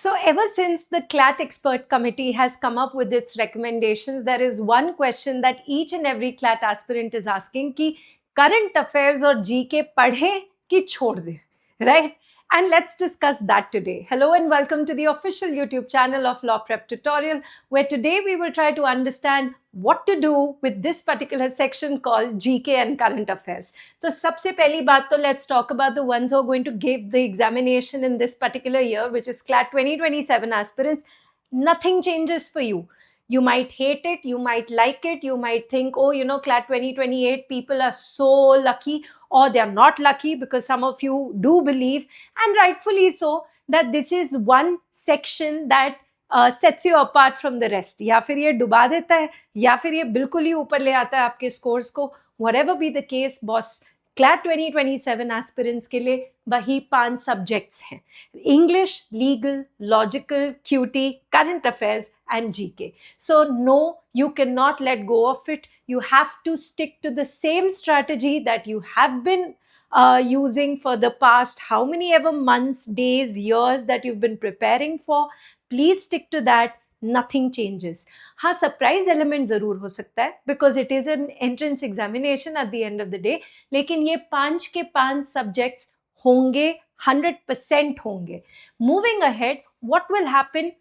So, ever since the CLAT expert committee has come up with its recommendations, there is one question that each and every CLAT aspirant is asking कि current affairs और GK पढ़ें कि छोड़ दें, right? And let's discuss that today. Hello and welcome to the official YouTube channel of Law Prep Tutorial, where today we will try to understand what to do with this particular section called GK and current affairs. So, सबसे पहली बात तो let's talk about the ones who are going to give the examination in this particular year, which is CLAT 2027 aspirants. Nothing changes for you. You might hate it, you might like it, you might think, oh, CLAT 2028 people are so lucky, or they are not lucky because some of you do believe, and rightfully so, that this is one section that sets you apart from the rest. या फिर ये डुबा देता है या फिर ये बिल्कुल ही ऊपर ले आता है आपके स्कोर्स को. Whatever be the case, boss, CLAT 2027 aspirants के लिए वही 5 subjects हैं: English, Legal, Logical, QT, Current Affairs and GK. So no, you cannot let go of it. You have to stick to the same strategy that you have been using for the past how many ever months, days, years that you've been preparing for. Please stick to that. Nothing changes. हाँ, surprise element जरूर हो सकता है because it is an entrance examination at the end of the day. लेकिन ये 5 के 5 subjects होंगे, 100% होंगे. Moving ahead, what will happen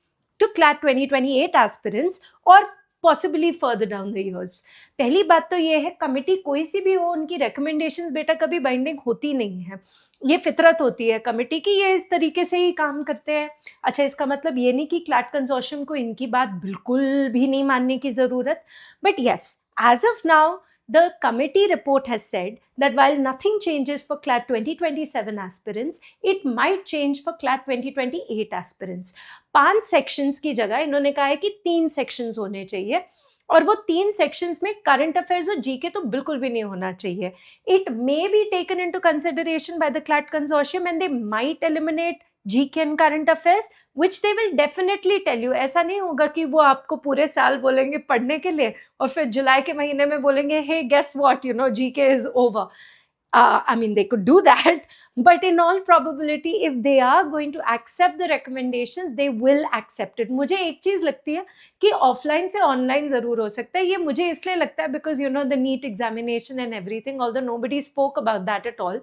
to CLAT 2028 aspirants or possibly further down the years? पहली बात तो ये है, कमिटी कोई सी भी हो, उनकी recommendations बेटा कभी बाइंडिंग होती नहीं है. ये फितरत होती है कमिटी की, ये इस तरीके से ही काम करते हैं. अच्छा, इसका मतलब ये नहीं कि CLAT कंसोर्शियम को इनकी बात बिल्कुल भी नहीं मानने की जरूरत. But yes, as of now, the committee report has said that while nothing changes for CLAT 2027 aspirants, it might change for CLAT 2028 aspirants. 5 sections की जगह इन्होंने कहा है कि 3 sections होने चाहिए, और वो 3 sections में current affairs और GK तो बिल्कुल भी नहीं होना चाहिए. It may be taken into consideration by the CLAT consortium and they might eliminate GK and current affairs, which they will definitely tell you. ऐसा नहीं होगा कि वो आपको पूरे साल बोलेंगे पढ़ने के लिए और फिर जुलाई के महीने में बोलेंगे hey, guess what, GK is over. I mean, they could do that, but in all probability, if they are going to accept the recommendations, they will accept it. मुझे एक चीज़ लगती है कि offline से online ज़रूर हो सकता है. ये मुझे इसलिए लगता है because the NEET examination and everything, although nobody spoke about that at all.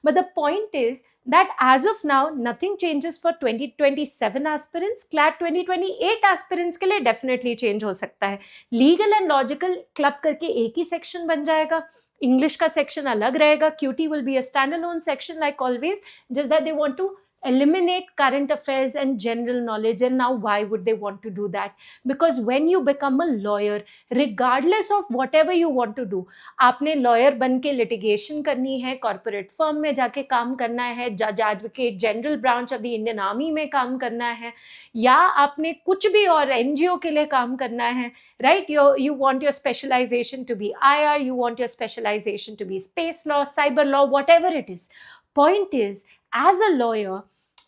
But the point is that as of now, nothing changes for 2027 aspirants. CLAT 2028 aspirants के लिए definitely change हो सकता है. Legal and Logical club करके एक ही section बन जाएगा. English का section अलग रहेगा. QT will be a standalone section like always, just that they want to eliminate current affairs and general knowledge. And now why would they want to do that? Because when you become a lawyer, regardless of whatever you want to do, आपने lawyer बन के litigation करनी है, corporate firm में जाके काम करना है, judge advocate general branch of the Indian Army में काम करना है, या आपने कुछ भी और NGO के लिए काम करना है, right? You want your specialization to be IR, you want your specialization to be space law, cyber law, whatever it is. Point is, as a lawyer,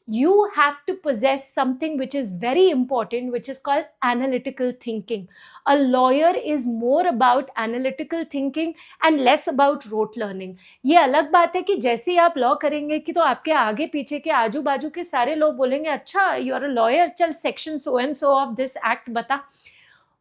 you have to possess something which is very important, which is called analytical thinking. A lawyer is more about analytical thinking and less about rote learning. ये अलग बात है कि जैसे ही आप law करेंगे कि तो आपके आगे पीछे के आजू बाजू के सारे लोग बोलेंगे अच्छा यू आर अ लॉयर, चल section so and so of this act बता.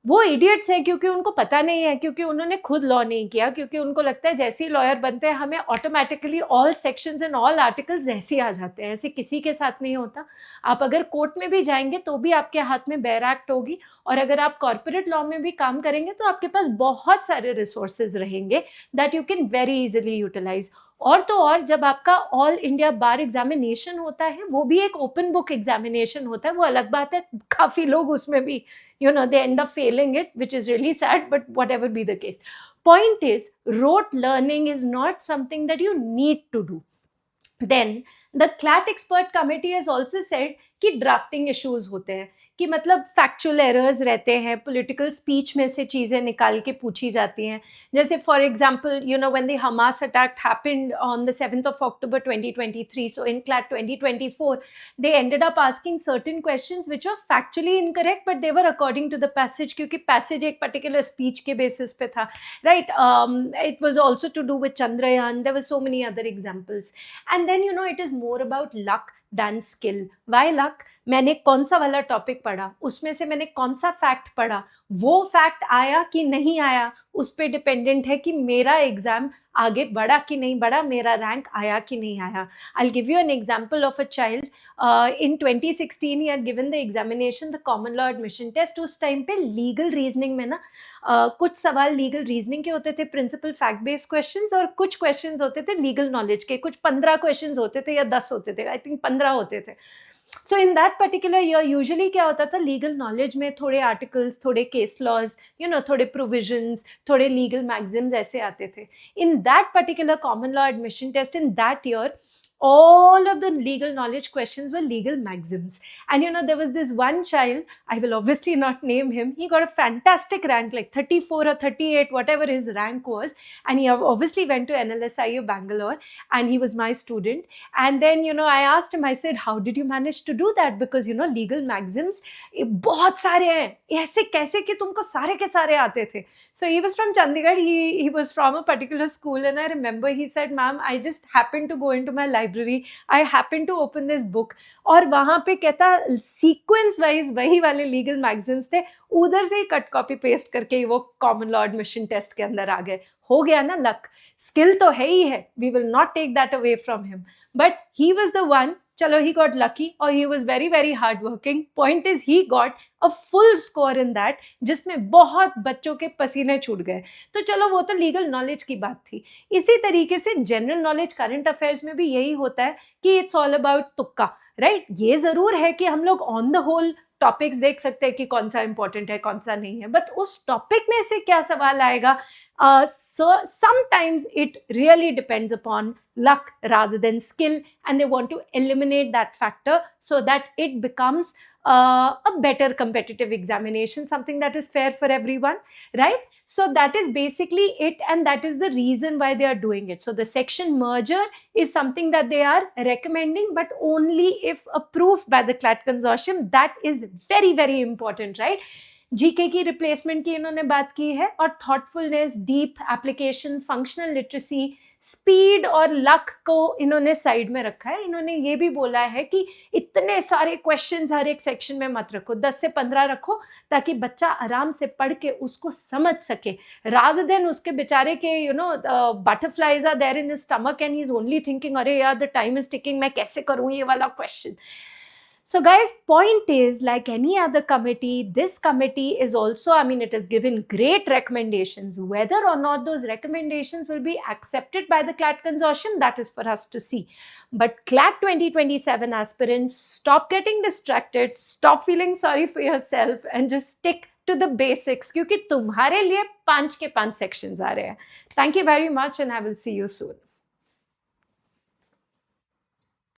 वो इडियट्स हैं क्योंकि उनको पता नहीं है, क्योंकि उन्होंने खुद लॉ नहीं किया, क्योंकि उनको लगता है जैसे ही लॉयर बनते हैं हमें automatically all sections and all articles ऐसे ही आ जाते हैं. ऐसे किसी के साथ नहीं होता. आप अगर कोर्ट में भी जाएंगे तो भी आपके हाथ में बेयर एक्ट होगी, और अगर आप कॉर्पोरेट लॉ में भी काम करेंगे तो आपके पास बहुत सारे रिसोर्सेज रहेंगे that you can very easily utilise. और तो और जब आपका ऑल इंडिया बार एग्जामिनेशन होता है, वो भी एक ओपन बुक एग्जामिनेशन होता है. वो अलग बात है, काफ़ी लोग उसमें भी they end up failing it, which is really sad, but whatever be the case. Point is, rote learning is not something that you need to do. Then, the CLAT expert committee has also said कि drafting issues होते हैं, कि मतलब factual errors रहते हैं, political speech में से चीज़ें निकाल के पूछी जाती हैं. जैसे for example when the Hamas attack happened on the 7th of October 2023, so in CLAT 2024 they ended up asking certain questions which were factually incorrect but they were according to the passage, क्योंकि passage एक particular speech के basis पे था, right? It was also to do with Chandrayaan. There were so many other examples, and then it is more about luck than skill. Why luck? मैंने कौन सा वाला topic पढ़ा, उसमें से मैंने कौन सा फैक्ट पढ़ा, वो फैक्ट आया कि नहीं आया, उस पर डिपेंडेंट है कि मेरा एग्जाम आगे बढ़ा कि नहीं बढ़ा, मेरा रैंक आया कि नहीं आया. I'll give you an example of a child. In 2016 he had given the examination, the common law admission test. उस टाइम पे लीगल रीजनिंग में ना कुछ सवाल लीगल रीजनिंग के होते थे, प्रिंसिपल फैक्ट बेस्ड क्वेश्चंस, और कुछ क्वेश्चंस होते थे लीगल नॉलेज के. कुछ 15 क्वेश्चंस होते थे या 10 होते थे, आई थिंक 15 होते थे. So in that particular year usually क्या होता था, लीगल नॉलेज में थोड़े आर्टिकल्स, थोड़े केस लॉज, थोड़े प्रोविजंस, थोड़े लीगल मैगजिम्स ऐसे आते थे. In that particular common law admission test in that year, all of the legal knowledge questions were legal maxims. And there was this one child, I will obviously not name him, he got a fantastic rank, like 34 or 38, whatever his rank was. And he obviously went to NLSIU Bangalore, and he was my student. And then, I asked him, I said, how did you manage to do that? Because, legal maxims, बहुत सारे हैं, ऐसे कैसे कि तुमको सारे के सारे आते थे. So he was from Chandigarh, he was from a particular school, and I remember he said, ma'am, I just happened to go into my library, I happened to open this book, और वहाँ पे कहता sequence wise वही वाले legal maxims थे, उधर से ही cut copy paste करके वो कॉमन लॉ एडमिशन टेस्ट के अंदर आ गए. हो गया ना लक. स्किल तो है ही है, we will not take that away from him, but he was the one. चलो, he got lucky, or he was very very hard working. Point is, he got a full score in that, जिसमें बहुत बच्चों के पसीने छूट गए. तो चलो, वो तो लीगल नॉलेज की बात थी. इसी तरीके से जनरल नॉलेज, करंट अफेयर्स में भी यही होता है कि इट्स ऑल अबाउट तुक्का, राइट. ये जरूर है कि हम लोग ऑन द होल टॉपिक्स देख सकते हैं कि कौन सा इंपॉर्टेंट है, कौन सा नहीं है, बट उस टॉपिक में से क्या सवाल आएगा. So sometimes it really depends upon luck rather than skill, and they want to eliminate that factor so that it becomes a better competitive examination, something that is fair for everyone, right? So that is basically it, and that is the reason why they are doing it. So the section merger is something that they are recommending, but only if approved by the CLAT consortium. That is very very important, right? GK की replacement की इन्होंने बात की है, और thoughtfulness, deep application, functional literacy, speed और luck को इन्होंने साइड में रखा है. इन्होंने ये भी बोला है कि इतने सारे क्वेश्चंस हर एक सेक्शन में मत रखो, 10 से 15 रखो, ताकि बच्चा आराम से पढ़ के उसको समझ सके, रादर देन उसके बेचारे के butterflies are there in his stomach and he is only thinking, अरे यार द टाइम इज टिकिंग, मैं कैसे करूँ ये वाला question. So guys, point is, like any other committee, this committee is also, it has given great recommendations. Whether or not those recommendations will be accepted by the CLAT consortium, that is for us to see. But CLAT 2027 aspirants, stop getting distracted, stop feeling sorry for yourself, and just stick to the basics, क्योंकि तुम्हारे लिए 5 के 5 sections आ रहे हैं. Thank you very much, and I will see you soon.